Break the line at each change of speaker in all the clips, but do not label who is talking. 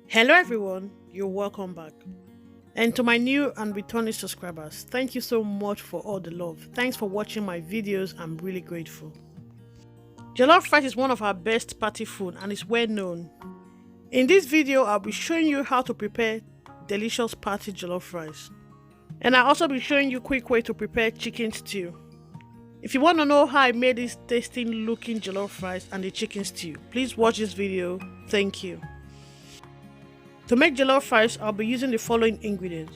Hello everyone, you're welcome back. And to my new and returning subscribers, thank you so much for all the love. Thanks for watching my videos, I'm really grateful. Jollof rice is one of our best party food and is well known. In this video, I'll be showing you how to prepare delicious party jollof rice. And I'll also be showing you a quick way to prepare chicken stew. If you want to know how I made this tasting looking jollof rice and the chicken stew, please watch this video. Thank you. To make jollof rice, I'll be using the following ingredients.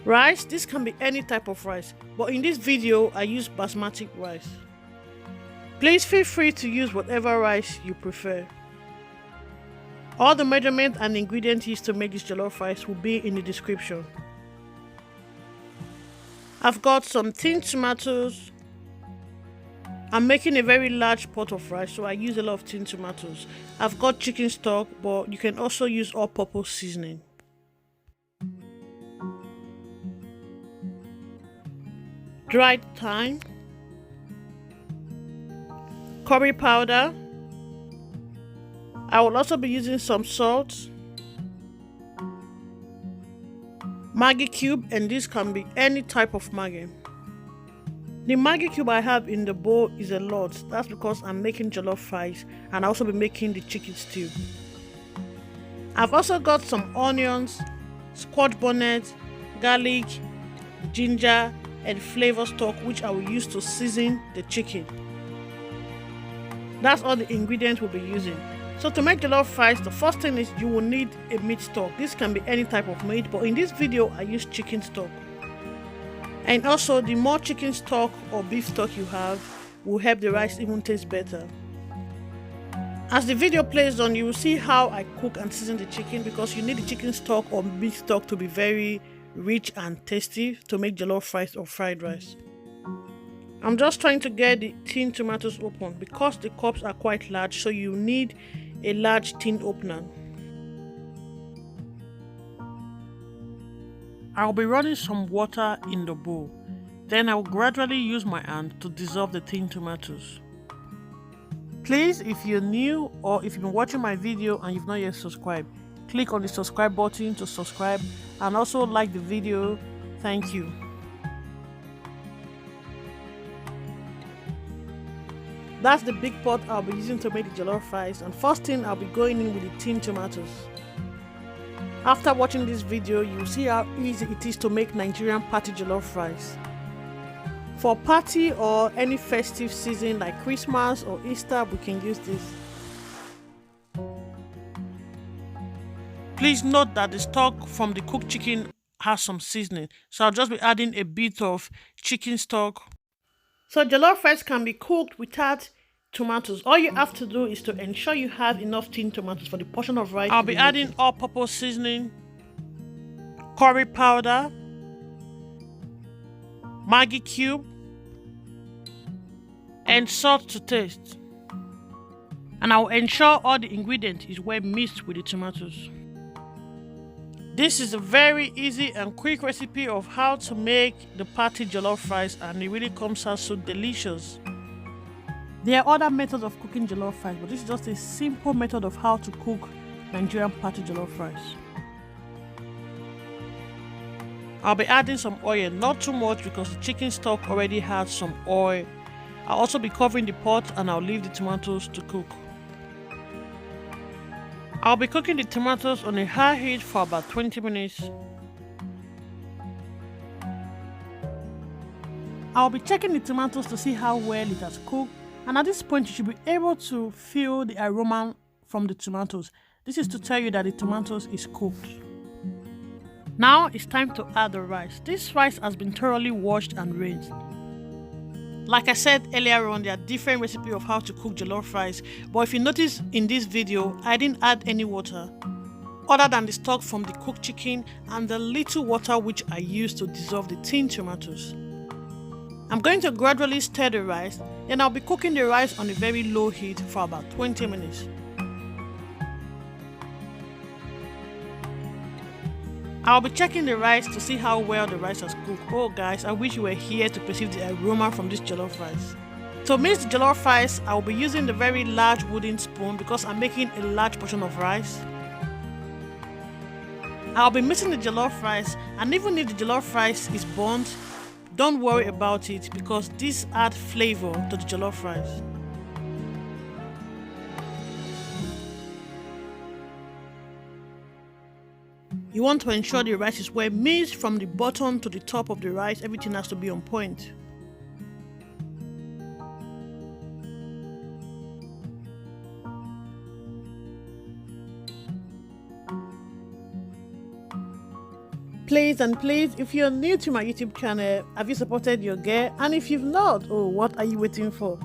Rice, this can be any type of rice, but in this video, I use basmati rice. Please feel free to use whatever rice you prefer. All the measurements and ingredients used to make this jollof rice will be in the description. I've got some tin tomatoes. I'm making a very large pot of rice, so I use a lot of tin tomatoes. I've got chicken stock, but you can also use all-purpose seasoning. Dried thyme, curry powder. I will also be using some salt, Maggi cube, and this can be any type of Maggi. The Maggi cube I have in the bowl is a lot. That's because I'm making jollof rice and I'll also be making the chicken stew. I've also got some onions, squash bonnet, garlic, ginger, and flavor stock which I will use to season the chicken. That's all the ingredients we'll be using. So to make jollof rice, the first thing is you will need a meat stock. This can be any type of meat, but in this video I use chicken stock. And also, the more chicken stock or beef stock you have will help the rice even taste better. As the video plays on, you will see how I cook and season the chicken because you need the chicken stock or beef stock to be very rich and tasty to make jollof rice or fried rice. I'm just trying to get the tin tomatoes open because the cups are quite large, so you need a large tin opener. I'll be running some water in the bowl. Then I'll gradually use my hand to dissolve the tin tomatoes. Please, if you're new or if you've been watching my video and you've not yet subscribed, click on the subscribe button to subscribe and also like the video. Thank you. That's the big pot I'll be using to make the jollof rice, and first thing I'll be going in with the tin tomatoes. After watching this video, you'll see how easy it is to make Nigerian party jollof rice. For party or any festive season like Christmas or Easter, we can use this. Please note that the stock from the cooked chicken has some seasoning, so I'll just be adding a bit of chicken stock. So jollof rice can be cooked without tomatoes. All you have to do is to ensure you have enough tin tomatoes for the portion of rice. I'll be adding all-purpose seasoning, curry powder, Maggi cube, and salt to taste. And I'll ensure all the ingredients is well mixed with the tomatoes. This is a very easy and quick recipe of how to make the party jollof rice, and it really comes out so delicious. There are other methods of cooking jollof rice, but this is just a simple method of how to cook Nigerian party jollof rice. I'll be adding some oil, not too much because the chicken stock already has some oil. I'll also be covering the pot and I'll leave the tomatoes to cook. I'll be cooking the tomatoes on a high heat for about 20 minutes. I'll be checking the tomatoes to see how well it has cooked. And at this point, you should be able to feel the aroma from the tomatoes. This is to tell you that the tomatoes is cooked. Now it's time to add the rice. This rice has been thoroughly washed and rinsed. Like I said earlier on, there are different recipes of how to cook jollof rice. But if you notice in this video, I didn't add any water other than the stock from the cooked chicken and the little water which I used to dissolve the tin tomatoes. I'm going to gradually stir the rice, then I'll be cooking the rice on a very low heat for about 20 minutes. I'll be checking the rice to see how well the rice has cooked. Oh guys, I wish you were here to perceive the aroma from this jollof rice. To mix the jollof rice, I'll be using the very large wooden spoon because I'm making a large portion of rice. I'll be mixing the jollof rice, and even if the jollof rice is burnt, don't worry about it because this adds flavor to the jollof rice. You want to ensure the rice is well mixed from the bottom to the top of the rice. Everything has to be on point. Please, if you're new to my YouTube channel, have you supported your girl? And if you've not, oh, what are you waiting for?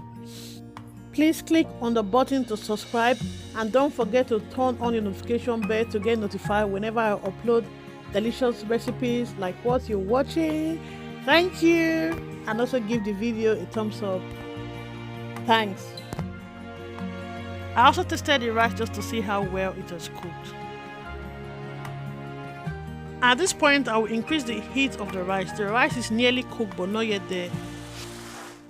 Please click on the button to subscribe, and don't forget to turn on your notification bell to get notified whenever I upload delicious recipes like what you're watching. Thank you, and also give the video a thumbs up. Thanks. I also tested the rice just to see how well it was cooked. At this point, I will increase the heat of the rice. The rice is nearly cooked but not yet there.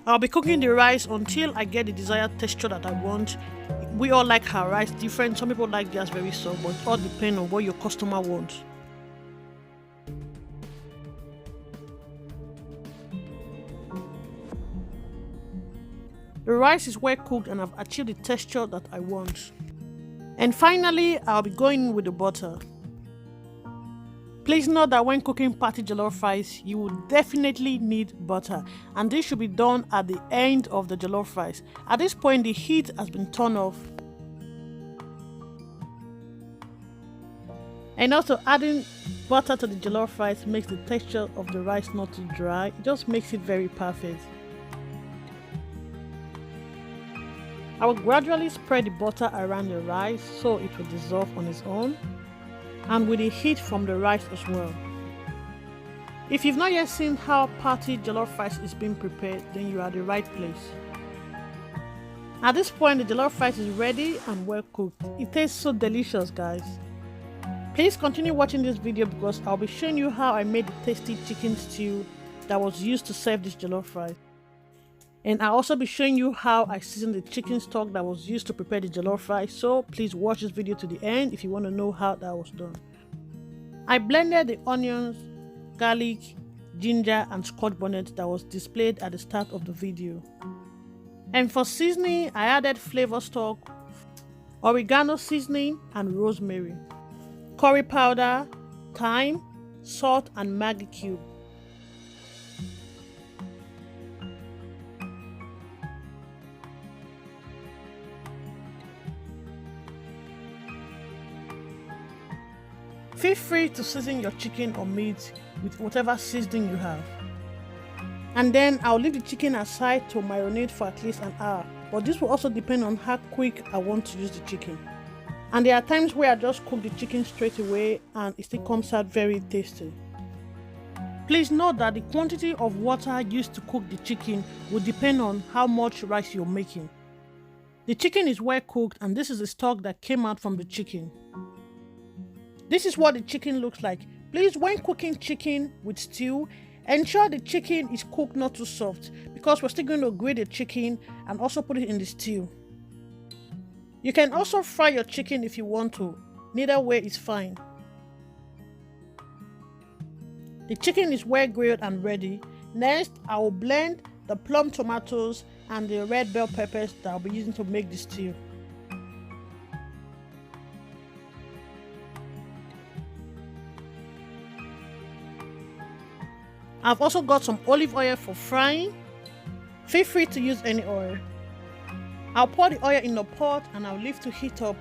I'll be cooking the rice until I get the desired texture that I want. We all like our rice different. Some people like theirs very soft, but it all depends on what your customer wants. The rice is well cooked and I've achieved the texture that I want. And finally, I'll be going in with the butter. Please note that when cooking party jollof rice, you will definitely need butter, and this should be done at the end of the jollof rice. At this point, the heat has been turned off. And also adding butter to the jollof rice makes the texture of the rice not too dry. It just makes it very perfect. I will gradually spread the butter around the rice so it will dissolve on its own, and with the heat from the rice as well. If you've not yet seen how party jollof rice is being prepared, then you are at the right place. At this point, the jollof rice is ready and well cooked. It tastes so delicious, guys. Please continue watching this video because I'll be showing you how I made the tasty chicken stew that was used to serve this jollof rice. And I'll also be showing you how I seasoned the chicken stock that was used to prepare the jollof rice, so please watch this video to the end if you want to know how that was done. I blended the onions, garlic, ginger and scotch bonnet that was displayed at the start of the video. And for seasoning, I added flavor stock, oregano seasoning and rosemary, curry powder, thyme, salt and Maggi cube. Feel free to season your chicken or meat with whatever seasoning you have. And then I'll leave the chicken aside to marinate for at least an hour. But this will also depend on how quick I want to use the chicken. And there are times where I just cook the chicken straight away and it still comes out very tasty. Please note that the quantity of water used to cook the chicken will depend on how much rice you're making. The chicken is well cooked and this is the stock that came out from the chicken. This is what the chicken looks like. Please, when cooking chicken with stew, ensure the chicken is cooked not too soft because we're still going to grate the chicken and also put it in the stew. You can also fry your chicken if you want to. Neither way is fine. The chicken is well grilled and ready. Next, I will blend the plum tomatoes and the red bell peppers that I'll be using to make the stew. I've also got some olive oil for frying. Feel free to use any oil. I'll pour the oil in the pot and I'll leave to heat up.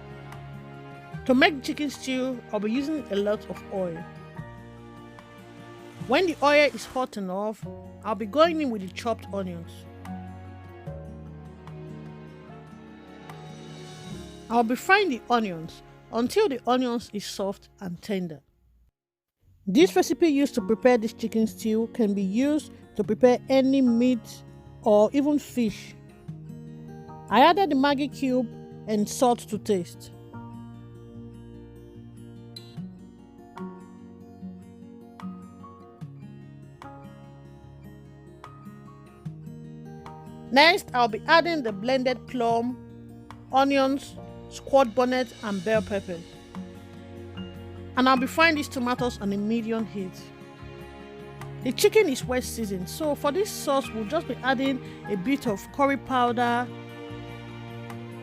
To make chicken stew, I'll be using a lot of oil. When the oil is hot enough, I'll be going in with the chopped onions. I'll be frying the onions until the onions is soft and tender. This recipe used to prepare this chicken stew can be used to prepare any meat or even fish. I added the Maggi cube and salt to taste. Next, I'll be adding the blended plum, onions, squash bonnet and bell peppers. And I'll be frying these tomatoes on a medium heat. The chicken is well seasoned, so for this sauce we'll just be adding a bit of curry powder,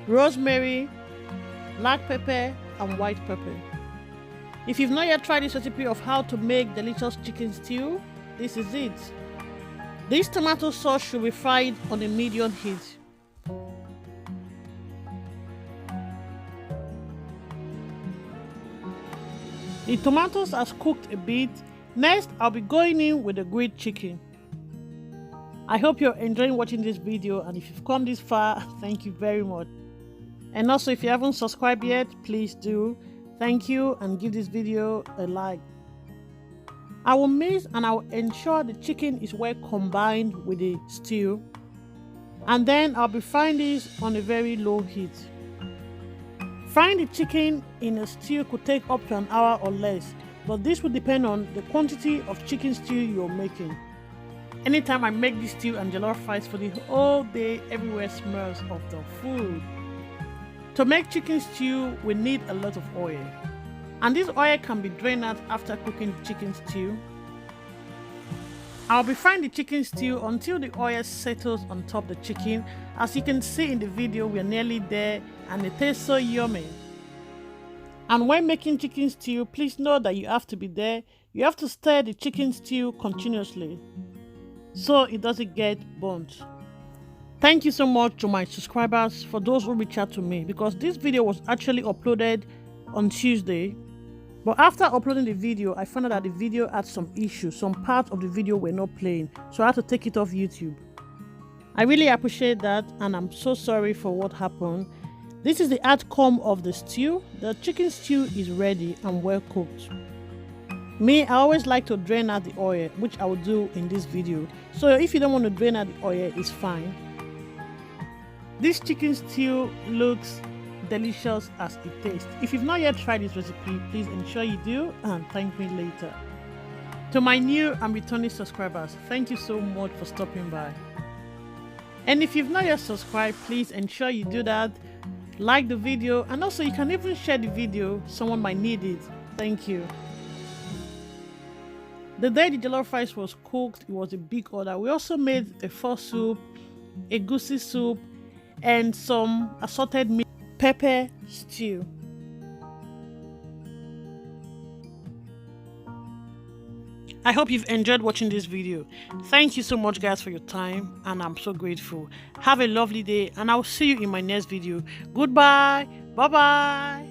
rosemary, black pepper and white pepper. If you've not yet tried this recipe of how to make delicious chicken stew, this is it. This tomato sauce should be fried on a medium heat. The tomatoes are cooked a bit. Next, I'll be going in with the grilled chicken. I hope you're enjoying watching this video, and if you've come this far, thank you very much. And also, if you haven't subscribed yet, please do. Thank you, and give this video a like. I will mix and I will ensure the chicken is well combined with the stew. And then I'll be frying this on a very low heat. Frying the chicken in a stew could take up to an hour or less, but this will depend on the quantity of chicken stew you're making. Anytime I make this stew and jollof rice for the whole day, everywhere smells of the food. To make chicken stew, we need a lot of oil. And this oil can be drained out after cooking the chicken stew. I'll be frying the chicken stew until the oil settles on top the chicken. As you can see in the video, we're nearly there and it tastes so yummy. And when making chicken stew, please know that you have to be there. You have to stir the chicken stew continuously so it doesn't get burnt. Thank you so much to my subscribers, for those who reach out to me, because this video was actually uploaded on Tuesday. But after uploading the video, I found out that the video had some issues. Some parts of the video were not playing, so I had to take it off YouTube. I really appreciate that, and I'm so sorry for what happened. This is the outcome of the stew. The chicken stew is ready and well cooked. Me, I always like to drain out the oil, which I will do in this video. So if you don't want to drain out the oil, it's fine. This chicken stew looks delicious as it tastes. If you've not yet tried this recipe, please ensure you do and thank me later. To my new and returning subscribers, thank you so much for stopping by. And if you've not yet subscribed, please ensure you do that. Like the video, and also you can even share the video, someone might need it. Thank you. The day the jollof rice was cooked, it was a big order. We also made a pho soup, a goosey soup, and some assorted meat pepper stew. I hope you've enjoyed watching this video. Thank you so much guys for your time, and I'm so grateful. Have a lovely day, and I'll see you in my next video. Goodbye. Bye bye.